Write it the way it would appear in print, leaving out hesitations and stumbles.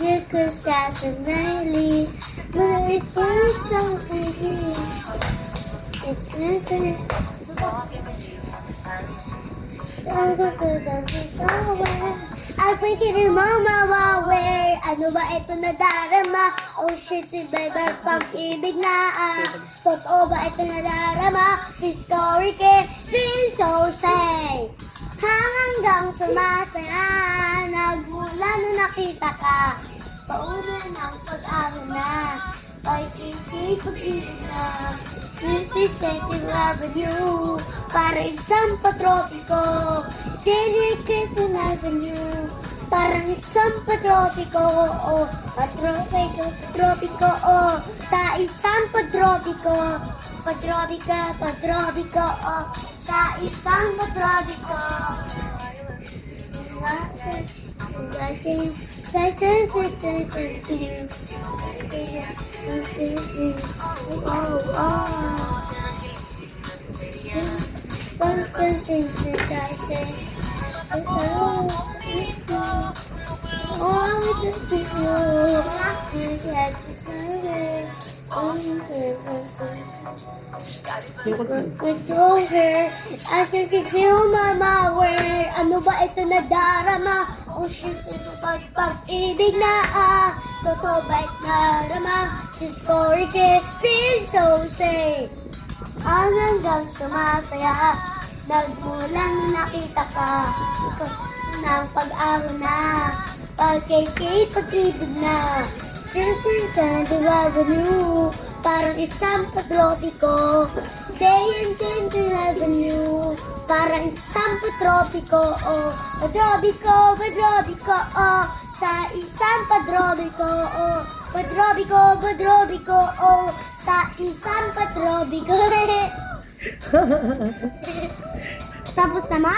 You could definitely, but it feels so easy. It's nothing. I think it is mama wawe. Ano ba ito na darama? Oh shit, si baby pag-ibig na totoo ba ito na darama? History ke, feel so say. Hanggang sumasaya, nagmula nung nakita ka. Pauna ng pag-aro na, pag-ibig na. 52nd Avenue, para isang patropiko. Dedication Avenue, parang isang patropiko. Oh, patropiko, oh, sa isang patropiko. Patropiko, oh, sa isang patropiko. With your hair, I can feel mama where. Ano ba ito na darama? Oh shit, ito pag-ibig na totoo ba ito na darama? History ke, feel so safe. Hanggang sumasaya, nagmula nung nakita ka. Ikaw ng pag-aro na, pag-ibig na. Since Avenue, parang isang patropiko. Day and Central Avenue, parang isang patropiko. Oh, patropiko, oh, sa isang patropiko. Oh, patropiko, oh, sa isang patropiko. Tapos na ma?